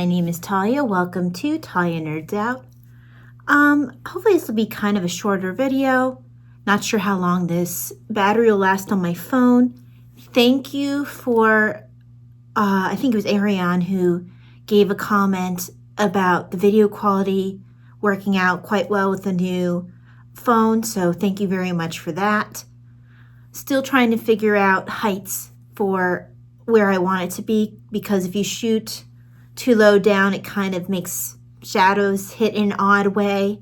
my name is Talia. Welcome to Talia Nerds Out. Hopefully this will be kind of a shorter video. Not sure how long this battery will last on my phone. Thank you for, I think it was Mariana who gave a comment about the video quality working out quite well with the new phone. So thank you very much for that. Still trying to figure out heights for where I want it to be, because if you shoot too low down, it kind of makes shadows hit in an odd way.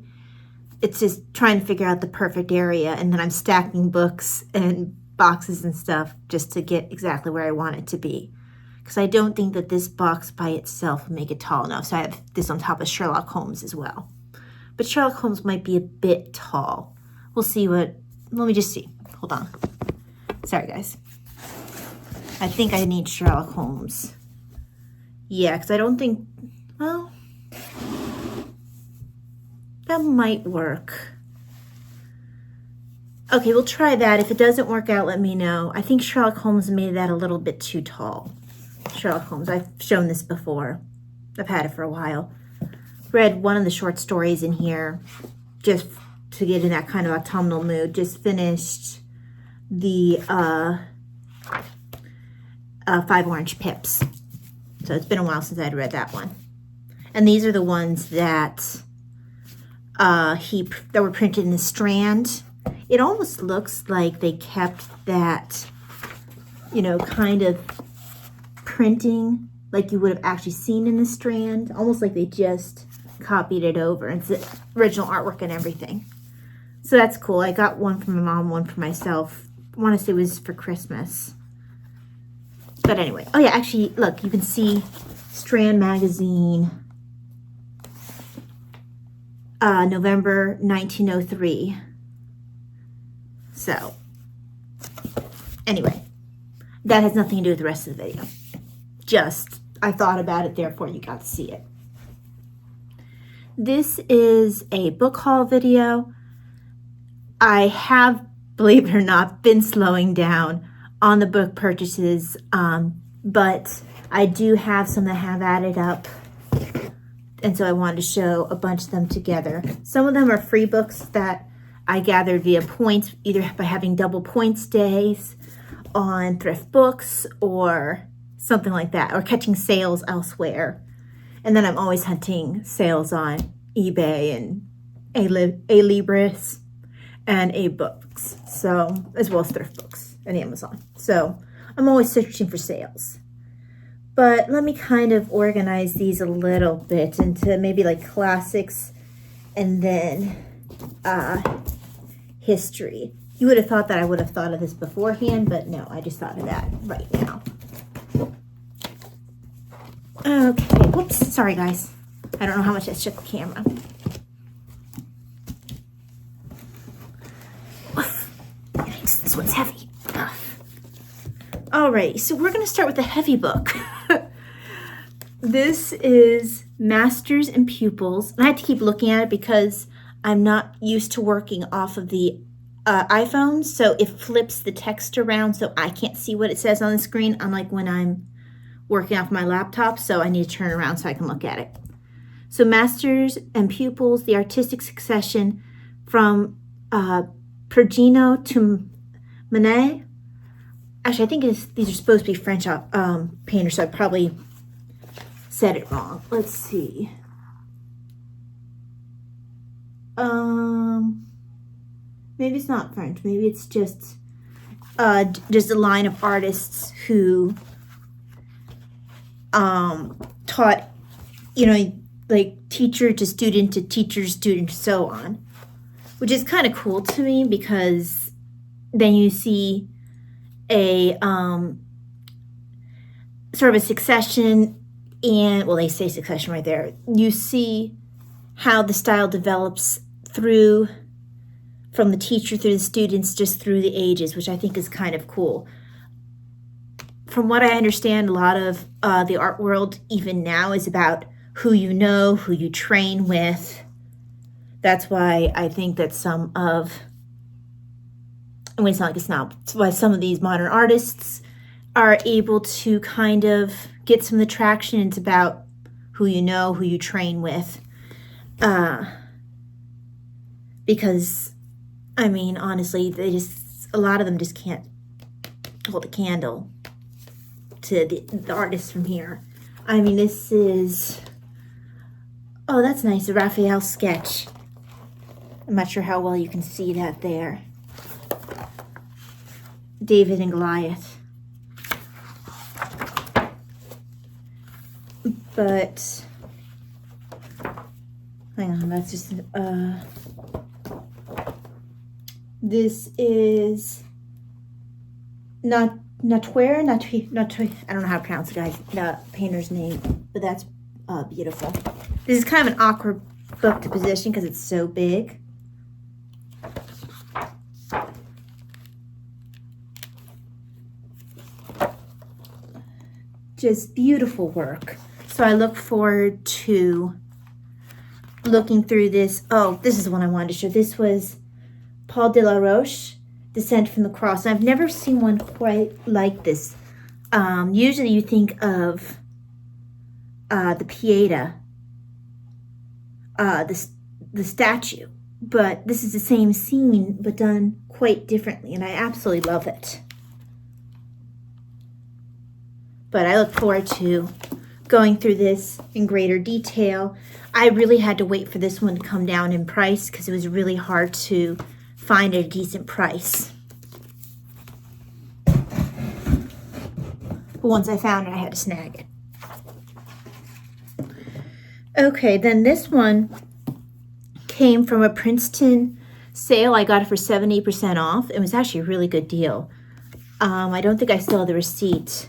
It's just trying to figure out the perfect area, and then I'm stacking books and boxes and stuff just to get exactly where I want it to be, because I don't think that this box by itself will make it tall enough. So I have this on top of Sherlock Holmes as well, but Sherlock Holmes might be a bit tall. We'll see what, let me just see. Hold on. Sorry guys. I think I need Sherlock Holmes. Yeah, because I don't think, well, that might work. Okay, we'll try that. If it doesn't work out, let me know. I think Sherlock Holmes made that a little bit too tall. Sherlock Holmes, I've shown this before. I've had it for a while. Read one of the short stories in here just to get in that kind of autumnal mood. Just finished the 5 Orange Pips. So it's been a while since I'd read that one. And these are the ones that that were printed in the Strand. It almost looks like they kept that, you know, kind of printing like you would have actually seen in the Strand. Almost like they just copied it over. It's the original artwork and everything. So that's cool. I got one for my mom, one for myself. I want to say it was for Christmas. But anyway, oh yeah, actually, look, you can see Strand Magazine, November 1903. So, anyway, that has nothing to do with the rest of the video. Just, I thought about it, therefore you got to see it. This is a book haul video. I have, believe it or not, been slowing down on the book purchases, but I do have some that have added up, and so I wanted to show a bunch of them together. Some of them are free books that I gathered via points, either by having double points days on thrift books or something like that, or catching sales elsewhere. And then I'm always hunting sales on eBay and A-Libris and A-Books, so, as well as thrift books and Amazon. So I'm always searching for sales. But let me kind of organize these a little bit into maybe like classics and then history. You would have thought that I would have thought of this beforehand, but no, I just thought of that right now. Okay, whoops, sorry guys. I don't know how much I shook the camera. Yikes, this one's heavy. All right, so we're going to start with the heavy book. This is Masters and Pupils. And I had to keep looking at it because I'm not used to working off of the iPhone, so it flips the text around so I can't see what it says on the screen, unlike when I'm working off my laptop, so I need to turn around so I can look at it. So Masters and Pupils, the artistic succession from Perugino to Manet. Actually, I think these are supposed to be French painters, so I probably said it wrong. Let's see. Maybe it's not French. Maybe it's just a line of artists who taught, you know, like teacher to teacher to student, so on, which is kind of cool to me, because then you see a sort of a succession, and well, they say succession right there. You see how the style develops through, from the teacher through the students, just through the ages, which I think is kind of cool. From what I understand, a lot of the art world even now is about who you know, who you train with. That's why I think that some of, I mean, it's not like it's not, it's why some of these modern artists are able to kind of get some of the traction. It's about who you know, who you train with. Because, I mean, honestly, a lot of them just can't hold a candle to the artists from here. I mean, this is, oh, that's nice, a Raphael sketch. I'm not sure how well you can see that there. David and Goliath. But, hang on, that's just, this is Natwer, I don't know how to pronounce the painter's name, but that's beautiful. This is kind of an awkward book to position because it's so big. Just beautiful work. So I look forward to looking through this. Oh, this is the one I wanted to show. This was Paul de la Roche, Descent from the Cross. And I've never seen one quite like this. Usually you think of the Pieta, the statue. But this is the same scene, but done quite differently. And I absolutely love it. But I look forward to going through this in greater detail. I really had to wait for this one to come down in price because it was really hard to find a decent price. But once I found it, I had to snag it. Okay, then this one came from a Princeton sale. I got it for 70% off. It was actually a really good deal. I don't think I still have the receipt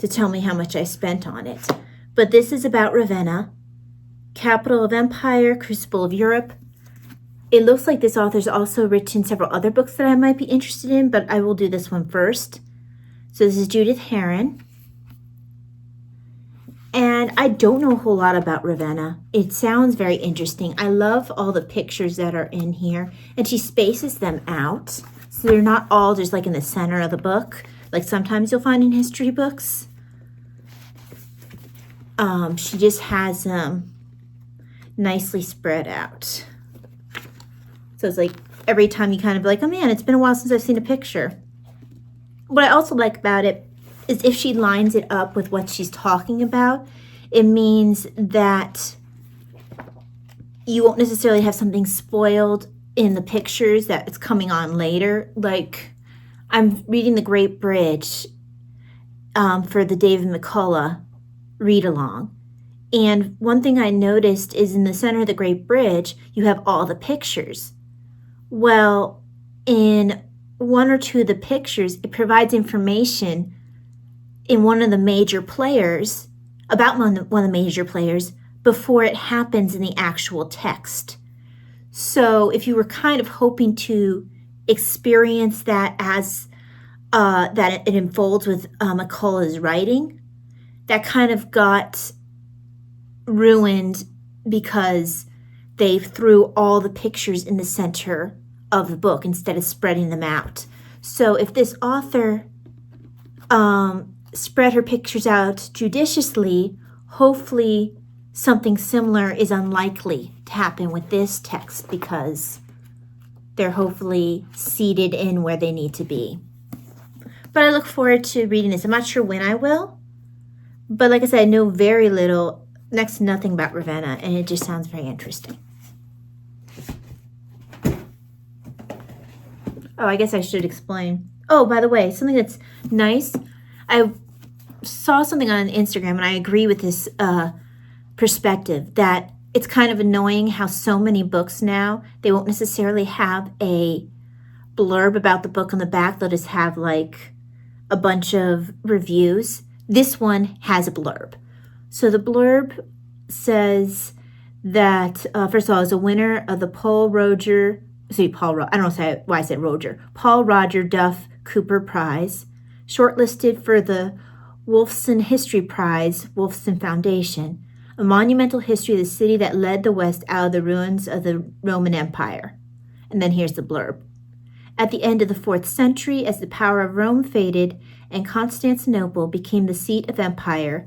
to tell me how much I spent on it. But this is about Ravenna, capital of empire, crucible of Europe. It looks like this author's also written several other books that I might be interested in, but I will do this one first. So this is Judith Herron. And I don't know a whole lot about Ravenna. It sounds very interesting. I love all the pictures that are in here. And she spaces them out. So they're not all just like in the center of the book, like sometimes you'll find in history books. She just has them nicely spread out. So it's like every time you kind of be like, oh man, it's been a while since I've seen a picture. What I also like about it is if she lines it up with what she's talking about, it means that you won't necessarily have something spoiled in the pictures that it's coming on later. Like, I'm reading The Great Bridge for the David McCullough read-along. And one thing I noticed is in the center of The Great Bridge, you have all the pictures. Well, in one or two of the pictures, it provides information in one of the major players, about one of the major players, before it happens in the actual text. So if you were kind of hoping to experience that as that it unfolds with McCullough's writing, that kind of got ruined because they threw all the pictures in the center of the book instead of spreading them out. So if this author spread her pictures out judiciously, hopefully something similar is unlikely to happen with this text because they're hopefully seated in where they need to be. But I look forward to reading this. I'm not sure when I will, but like I said, I know very little, next to nothing about Ravenna, and it just sounds very interesting. Oh, I guess I should explain. Oh, by the way, something that's nice. I saw something on Instagram, and I agree with this perspective, that it's kind of annoying how so many books now, they won't necessarily have a blurb about the book on the back. They'll just have like a bunch of reviews. This one has a blurb. So the blurb says that, first of all, is a winner of the Paul Roger Duff Cooper Prize, shortlisted for the Wolfson History Prize, Wolfson Foundation, a monumental history of the city that led the West out of the ruins of the Roman Empire. And then here's the blurb. At the end of the 4th century, as the power of Rome faded and Constantinople became the seat of empire,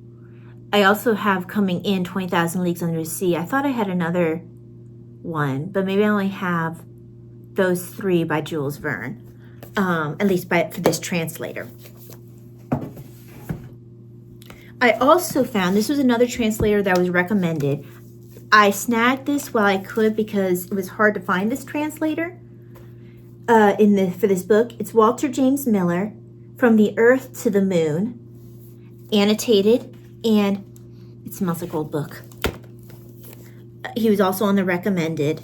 I also have coming in 20,000 Leagues Under the Sea. I thought I had another one, but maybe I only have those 3 by Jules Verne, at least for this translator. I also found, this was another translator that was recommended. I snagged this while I could because it was hard to find this translator for this book. It's Walter James Miller, From the Earth to the Moon, annotated, and it smells like old book. He was also on the recommended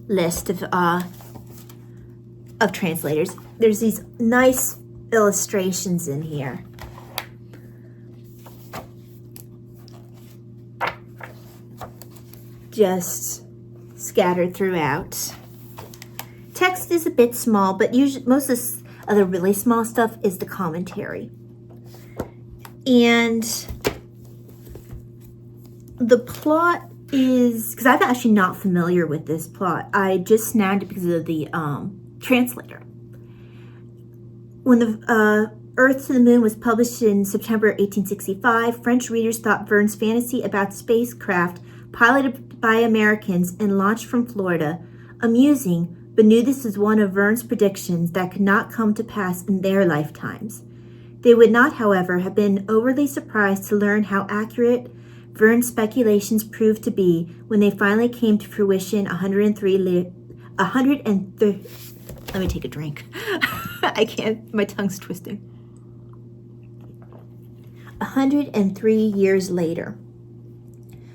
list of translators. There's these nice illustrations in here. Just scattered throughout. Text is a bit small, but usually most of the really small stuff is the commentary. And the plot is, because I'm actually not familiar with this plot, I just snagged it because of the translator. When the Earth to the Moon was published in September 1865, French readers thought Verne's fantasy about spacecraft piloted by Americans and launched from Florida amusing, but knew this was one of Verne's predictions that could not come to pass in their lifetimes. They would not, however, have been overly surprised to learn how accurate Verne's speculations proved to be when they finally came to fruition 103. Let me take a drink. I can't, my tongue's twisting. 103 years later.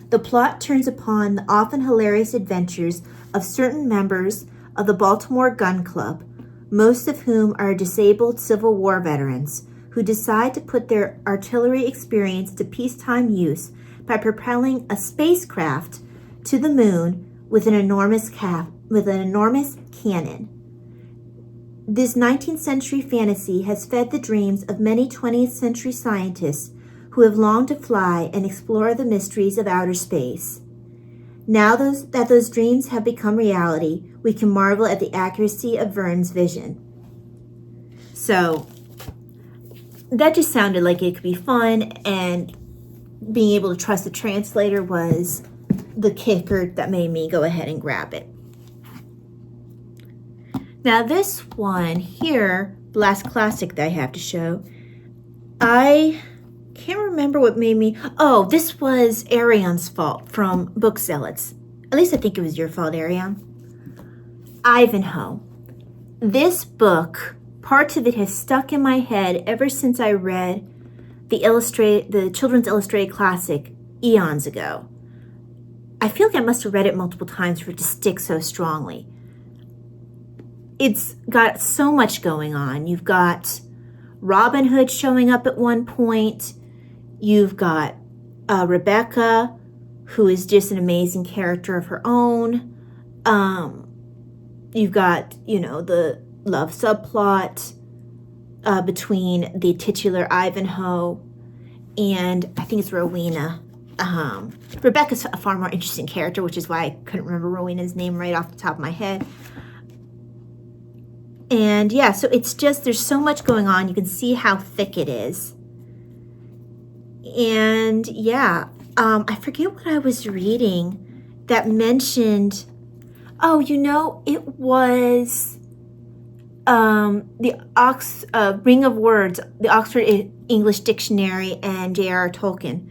The plot turns upon the often hilarious adventures of certain members of the Baltimore Gun Club, most of whom are disabled Civil War veterans, who decide to put their artillery experience to peacetime use by propelling a spacecraft to the moon with an enormous cannon. This 19th century fantasy has fed the dreams of many 20th century scientists who have longed to fly and explore the mysteries of outer space. Now that those dreams have become reality, we can marvel at the accuracy of Verne's vision. So that just sounded like it could be fun, and being able to trust the translator was the kicker that made me go ahead and grab it. Now this one here, the last classic that I have to show, I can't remember what made me, oh, this was Arian's fault from Book Zealots. At least I think it was your fault, Arian. Ivanhoe. This book, parts of it has stuck in my head ever since I read the children's illustrated classic eons ago. I feel like I must have read it multiple times for it to stick so strongly. It's got so much going on. You've got Robin Hood showing up at one point. You've got Rebecca, who is just an amazing character of her own. You've got, the love subplot between the titular Ivanhoe and I think it's Rowena. Rebecca's a far more interesting character, which is why I couldn't remember Rowena's name right off the top of my head. And yeah, so it's just, there's so much going on. You can see how thick it is. And yeah, I forget what I was reading that mentioned, it was the Ring of Words, the Oxford English Dictionary, and J.R.R. Tolkien.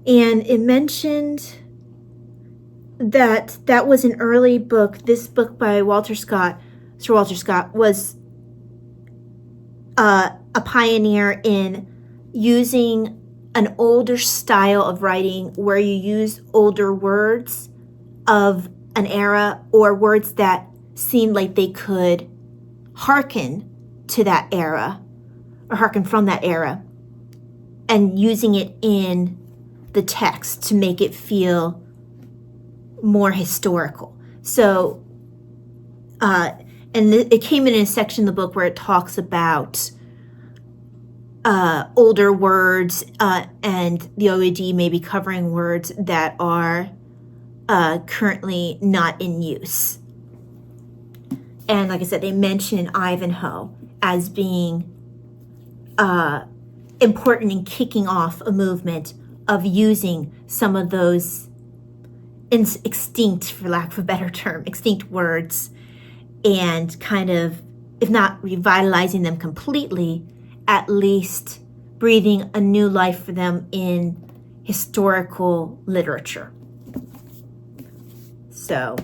And it mentioned that was an early book. This book by Sir Walter Scott, was a pioneer in using an older style of writing where you use older words of an era or words that seemed like they could hearken to that era or hearken from that era, and using it in the text to make it feel more historical. So, it came in a section of the book where it talks about older words, and the OAD may be covering words that are currently not in use. And like I said, they mention Ivanhoe as being important in kicking off a movement of using some of those extinct, for lack of a better term, extinct words, and kind of, if not revitalizing them completely, at least breathing a new life for them in historical literature. So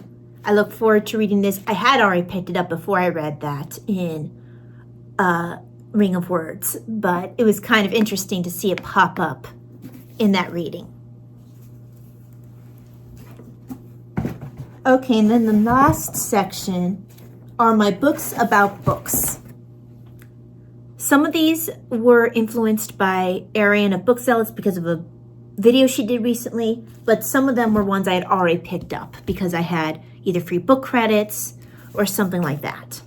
I look forward to reading this. I had already picked it up before I read that in Ring of Words, but it was kind of interesting to see it pop up in that reading. Okay, and then the last section are my books about books. Some of these were influenced by Ariana Bookzealots because of a video she did recently, but some of them were ones I had already picked up because I had either free book credits or something like that.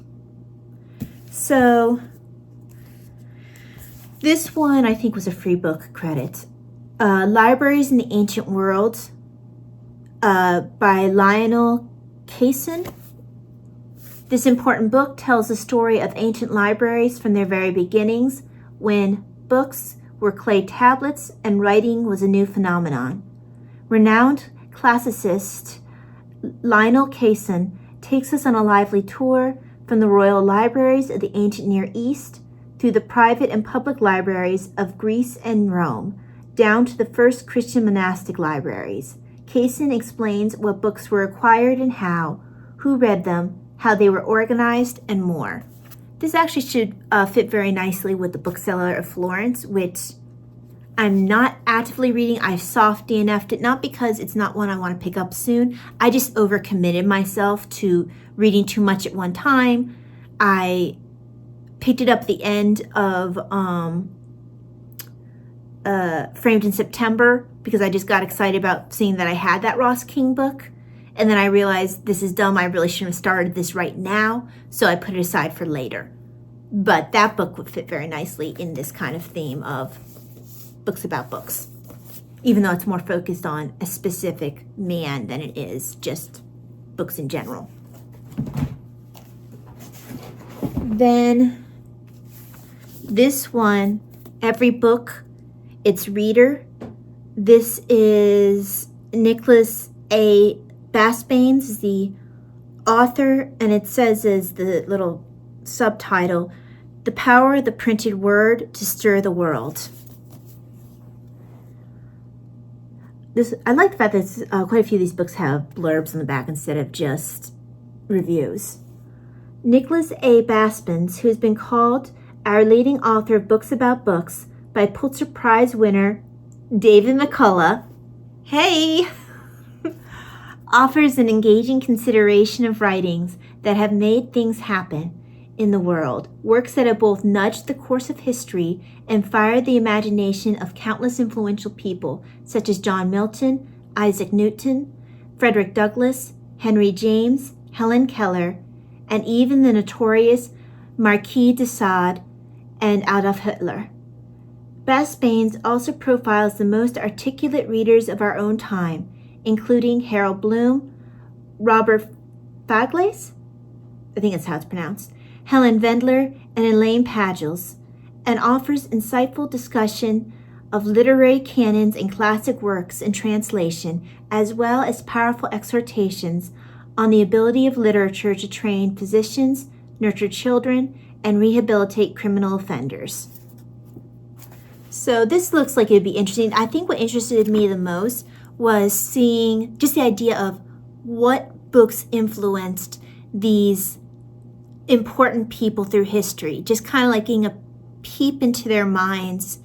So this one I think was a free book credit. Libraries in the Ancient World by Lionel Kaysen. This important book tells the story of ancient libraries from their very beginnings, when books were clay tablets and writing was a new phenomenon. Renowned classicist Lionel Kaysen takes us on a lively tour from the royal libraries of the ancient Near East through the private and public libraries of Greece and Rome, down to the first Christian monastic libraries. Kaysen explains what books were acquired and how, who read them, how they were organized, and more. This actually should fit very nicely with The Bookseller of Florence, which I'm not actively reading. I've soft DNF'd it, not because it's not one I want to pick up soon. I just overcommitted myself to reading too much at one time. I picked it up at the end of Framed in September because I just got excited about seeing that I had that Ross King book. And then I realized this is dumb. I really shouldn't have started this right now. So I put it aside for later. But that book would fit very nicely in this kind of theme of books about books, even though it's more focused on a specific man than it is just books in general. Then this one, Every Book, Its Reader. This is Nicholas A. Basbanes is the author, and it says as the little subtitle, The Power of the Printed Word to Stir the World. I like the fact that quite a few of these books have blurbs on the back instead of just reviews. Nicholas A. Basbanes, who has been called our leading author of books about books by Pulitzer Prize winner David McCullough, hey, offers an engaging consideration of writings that have made things happen in the world, works that have both nudged the course of history and fired the imagination of countless influential people such as John Milton, Isaac Newton, Frederick Douglass, Henry James, Helen Keller, and even the notorious Marquis de Sade and Adolf Hitler. Basbanes also profiles the most articulate readers of our own time, including Harold Bloom, Robert Fagles, I think that's how it's pronounced, Helen Vendler, and Elaine Pagels, and offers insightful discussion of literary canons and classic works in translation, as well as powerful exhortations on the ability of literature to train physicians, nurture children, and rehabilitate criminal offenders. So this looks like it'd be interesting. I think what interested me the most was seeing just the idea of what books influenced these important people through history, just kind of like getting a peep into their minds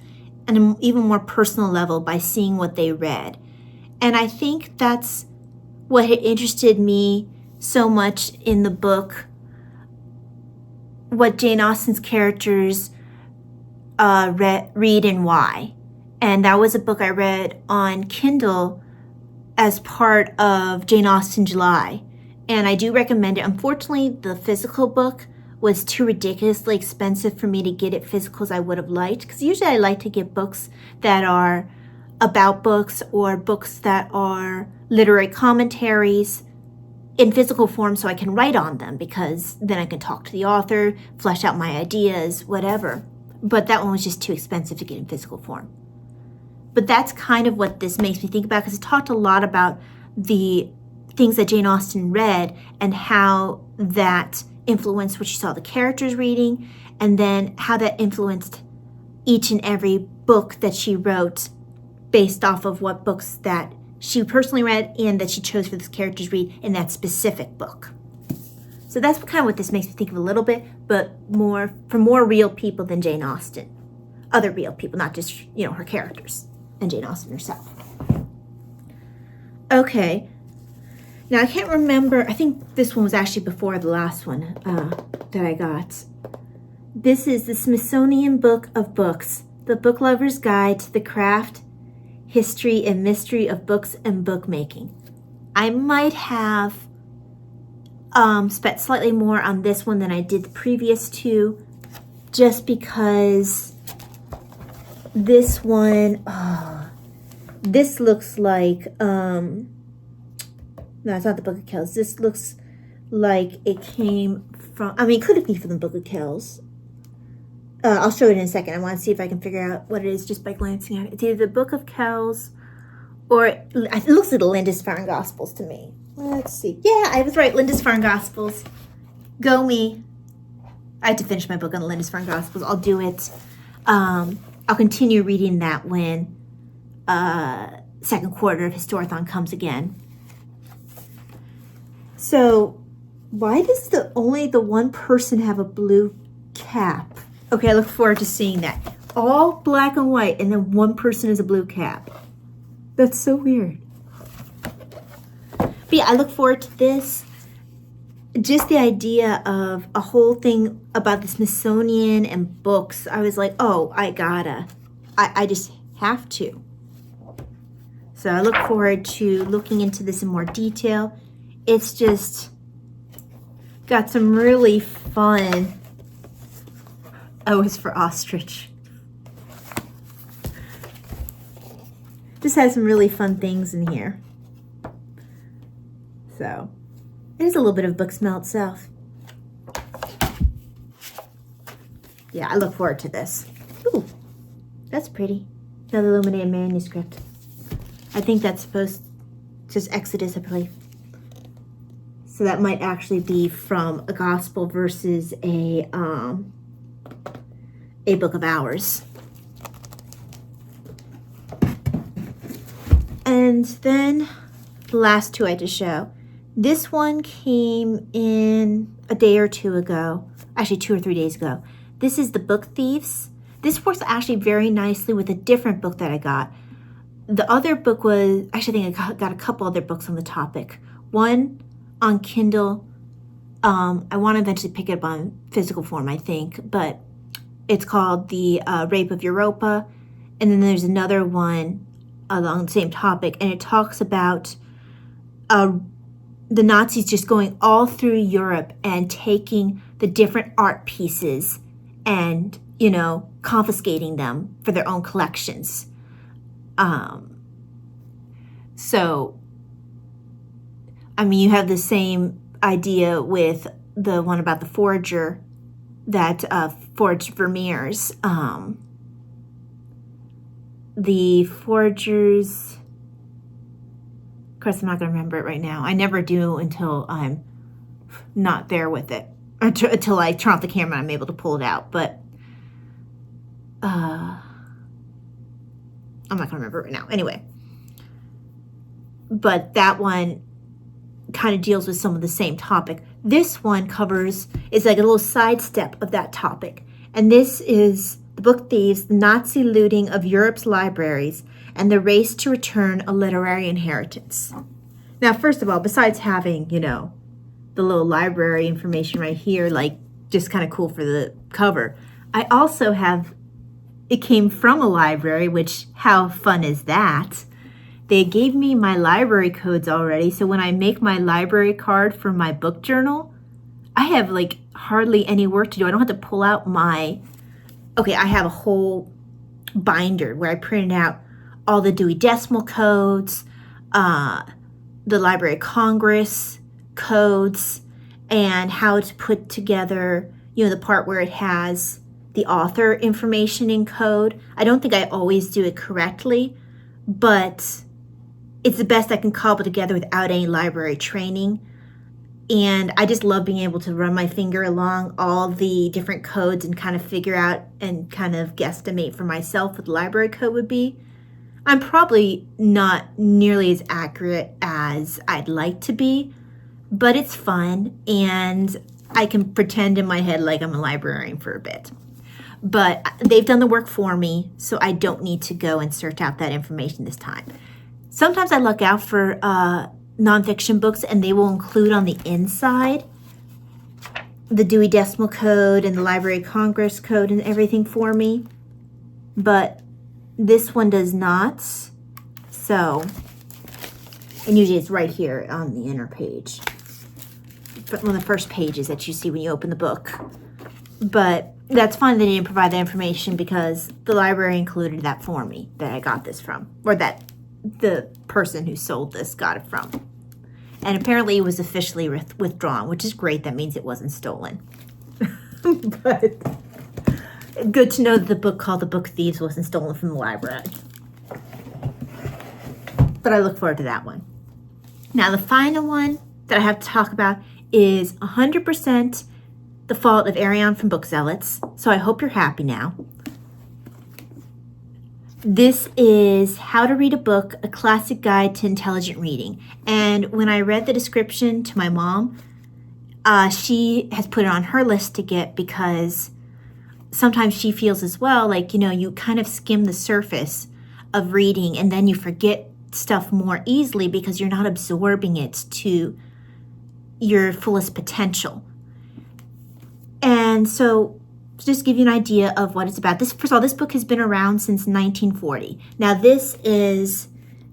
on an even more personal level by seeing what they read. And I think that's what had interested me so much in the book, what Jane Austen's characters read and why. And that was a book I read on Kindle as part of Jane Austen July. And I do recommend it. Unfortunately, the physical book was too ridiculously expensive for me to get it physical as I would have liked. Because usually I like to get books that are about books or books that are literary commentaries in physical form so I can write on them, because then I can talk to the author, flesh out my ideas, whatever. But that one was just too expensive to get in physical form. But that's kind of what this makes me think about, because it talked a lot about the things that Jane Austen read and how that influenced what she saw the characters reading, and then how that influenced each and every book that she wrote based off of what books that she personally read and that she chose for this characters to read in that specific book. So that's kind of what this makes me think of a little bit, but more for more real people than Jane Austen. Other real people, not just, her characters and Jane Austen herself. Okay. Now, I can't remember. I think this one was actually before the last one that I got. This is the Smithsonian Book of Books, The Book Lover's Guide to the Craft, History, and Mystery of Books and Bookmaking. I might have spent slightly more on this one than I did the previous two, just because this one, this looks like, no, it's not the Book of Kells. This looks like it came from, it could be from the Book of Kells. I'll show it in a second. I want to see if I can figure out what it is just by glancing at it. It's either the Book of Kells or it looks like the Lindisfarne Gospels to me. Let's see. Yeah, I was right. Lindisfarne Gospels. Go me. I had to finish my book on the Lindisfarne Gospels. I'll do it. I'll continue reading that when second quarter of Historathon comes again. So, why does only the one person have a blue cap? Okay, I look forward to seeing that. All black and white, and then one person has a blue cap. That's so weird. But yeah, I look forward to this. Just the idea of a whole thing about the Smithsonian and books. I was like, oh, I just have to. So I look forward to looking into this in more detail. It's just got some really fun. Oh, it's for ostrich. Just has some really fun things in here. So, there's a little bit of book smell itself. Yeah, I look forward to this. Ooh, that's pretty. Another illuminated manuscript. I think that's supposed to just Exodus, I believe. So that might actually be from a gospel versus a book of hours. And then the last two I had to show. This one came in a day or two ago. Actually, 2 or 3 days ago. This is The Book Thieves. This works actually very nicely with a different book that I got. The other book was, actually I think I got a couple other books on the topic. One on Kindle. I want to eventually pick it up on physical form, I think. But it's called The Rape of Europa. And then there's another one along the same topic. And it talks about the Nazis just going all through Europe and taking the different art pieces and, confiscating them for their own collections. So, you have the same idea with the one about the forger that forged Vermeer's. The forgers, of course, I'm not going to remember it right now. I never do until I'm not there with it. Until I turn off the camera and I'm able to pull it out. But I'm not going to remember it right now. Anyway. But that one kind of deals with some of the same topic. This one is like a little sidestep of that topic. And this is The Book Thieves, the Nazi looting of Europe's libraries, and the race to return a literary inheritance. Now, first of all, besides having, the little library information right here, like just kind of cool for the cover, I also have, it came from a library, which, how fun is that? They gave me my library codes already, so when I make my library card for my book journal, I have like hardly any work to do. I don't have to pull out I have a whole binder where I printed out all the Dewey Decimal codes, the Library of Congress codes, and how to put together, the part where it has the author information in code. I don't think I always do it correctly, but it's the best I can cobble together without any library training. And I just love being able to run my finger along all the different codes and kind of figure out and kind of guesstimate for myself what the library code would be. I'm probably not nearly as accurate as I'd like to be, but it's fun, and I can pretend in my head like I'm a librarian for a bit. But they've done the work for me, so I don't need to go and search out that information this time. Sometimes I look out for nonfiction books, and they will include on the inside the Dewey Decimal Code and the Library of Congress Code and everything for me, but this one does not. So, and usually it's right here on the inner page, one of the first pages that you see when you open the book. But that's fine they didn't provide that information, because the library included that for me that I got this from, or that the person who sold this got it from. And apparently it was officially withdrawn, which is great. That means it wasn't stolen. But good to know that the book called The Book Thieves wasn't stolen from the library. But I look forward to that one. Now, the final one that I have to talk about is 100% The Fault of Arion from Bookzealots. So I hope you're happy now. This is How to Read a Book, a Classic Guide to Intelligent Reading. And when I read the description to my mom, she has put it on her list to get, because sometimes she feels as well, like, you kind of skim the surface of reading and then you forget stuff more easily because you're not absorbing it to your fullest potential. And so, to just give you an idea of what it's about. First of all, this book has been around since 1940. Now, this is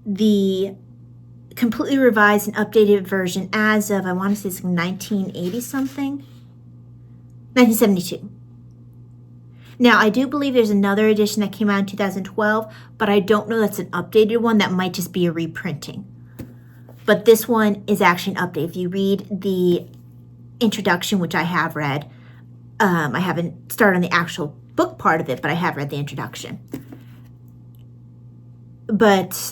the completely revised and updated version as of, I want to say it's 1980 something, 1972. Now, I do believe there's another edition that came out in 2012, but I don't know that's an updated one. That might just be a reprinting. But this one is actually an update. If you read the introduction, which I have read, I haven't started on the actual book part of it, but I have read the introduction. But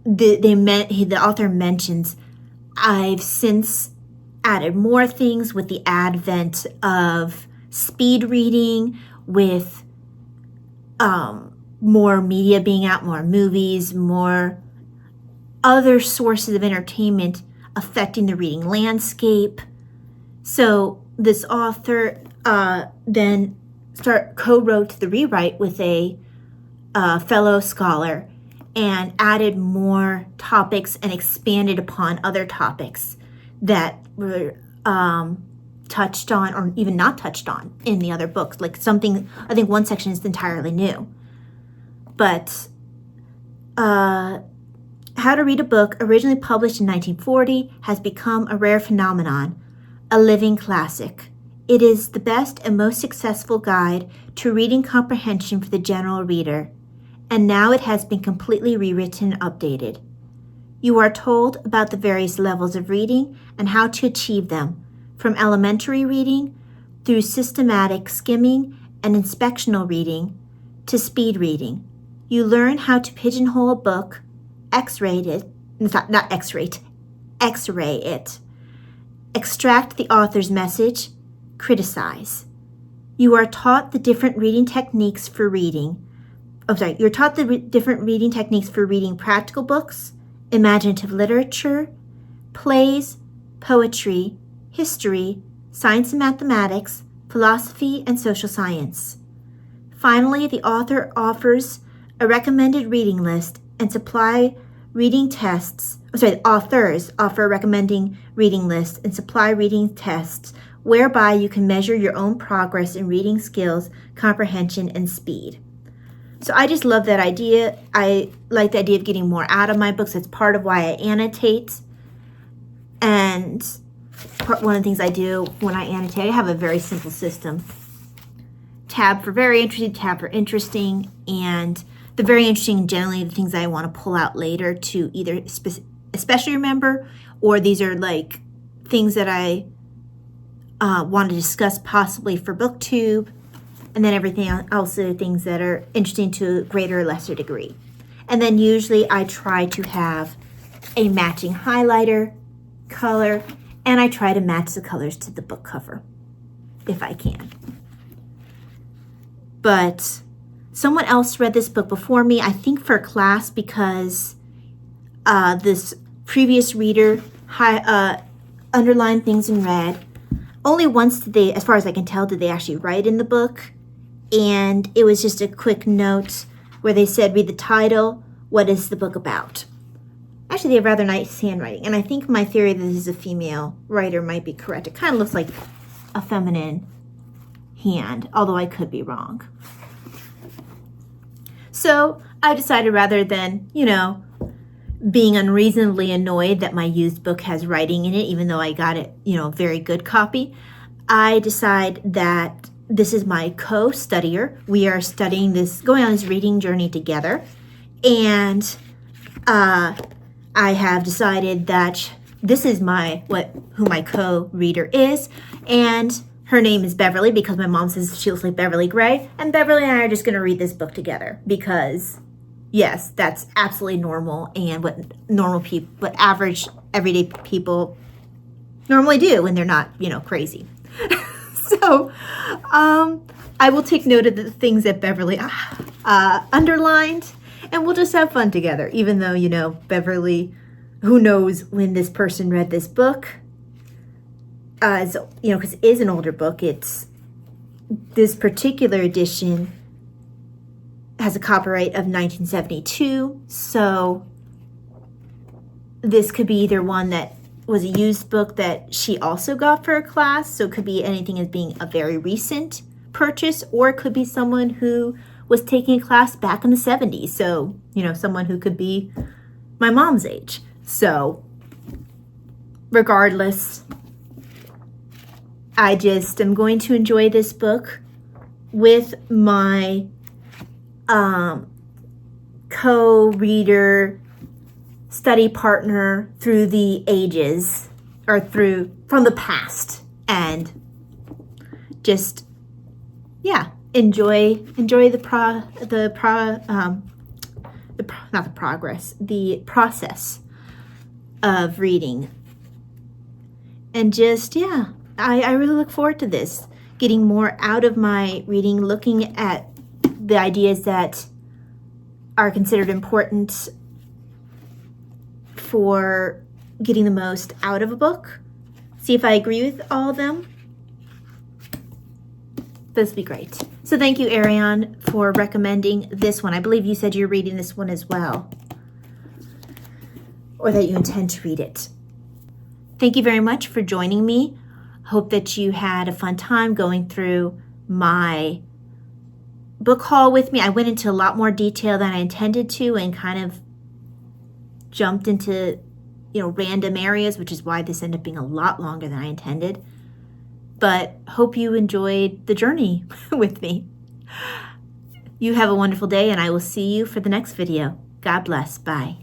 the author mentions, I've since added more things with the advent of speed reading, with more media being out, more movies, more other sources of entertainment affecting the reading landscape. So this author then co-wrote the rewrite with a fellow scholar and added more topics and expanded upon other topics that were touched on or even not touched on in the other books. Like something, I think one section is entirely new. But How to Read a Book, originally published in 1940, has become a rare phenomenon, a living classic. It is the best and most successful guide to reading comprehension for the general reader, and now it has been completely rewritten and updated. You are told about the various levels of reading and how to achieve them, from elementary reading through systematic skimming and inspectional reading to speed reading. You learn how to pigeonhole a book, X-ray it, extract the author's message, criticize. You are taught the different reading techniques for reading. You're taught the different reading techniques for reading practical books, imaginative literature, plays, poetry, history, science and mathematics, philosophy, and social science. Finally, the author offers a recommended reading list and supply reading tests. Authors offer a recommending reading list and supply reading tests whereby you can measure your own progress in reading skills, comprehension, and speed. So I just love that idea. I like the idea of getting more out of my books. That's part of why I annotate. And one of the things I do when I annotate, I have a very simple system. Tab for very interesting, tab for interesting, and the very interesting generally the things I want to pull out later to either especially remember, or these are like things that I want to discuss possibly for booktube, and then everything else are things that are interesting to a greater or lesser degree. And then usually I try to have a matching highlighter color, and I try to match the colors to the book cover if I can. But someone else read this book before me, I think for class, because this previous reader underlined things in red. Only once did they, as far as I can tell, did they actually write in the book. And it was just a quick note where they said, read the title, what is the book about? Actually, they have rather nice handwriting. And I think my theory that this is a female writer might be correct. It kind of looks like a feminine hand, although I could be wrong. So I decided, rather than, being unreasonably annoyed that my used book has writing in it, even though I got it, a very good copy, I decide that this is my co-studier. We are studying this, going on this reading journey together. And I have decided that this is who my co-reader is. And her name is Beverly, because my mom says she looks like Beverly Gray. And Beverly and I are just going to read this book together because, yes, that's absolutely normal, and what average everyday people normally do when they're not, crazy. So I will take note of the things that Beverly underlined, and we'll just have fun together, even though, Beverly, who knows when this person read this book, because it is an older book. It's this particular edition has a copyright of 1972, so this could be either one that was a used book that she also got for a class, so it could be anything as being a very recent purchase, or it could be someone who was taking a class back in the 70s, so, someone who could be my mom's age. So, regardless, I just am going to enjoy this book with my co-reader, study partner through the ages, or from the past, and just enjoy the process of reading, and just I really look forward to this, getting more out of my reading, looking at the ideas that are considered important for getting the most out of a book. See if I agree with all of them. This would be great. So thank you, Ariane, for recommending this one. I believe you said you're reading this one as well, or that you intend to read it. Thank you very much for joining me. Hope that you had a fun time going through my book haul with me. I went into a lot more detail than I intended to, and kind of jumped into, random areas, which is why this ended up being a lot longer than I intended. But hope you enjoyed the journey with me. You have a wonderful day, and I will see you for the next video. God bless. Bye.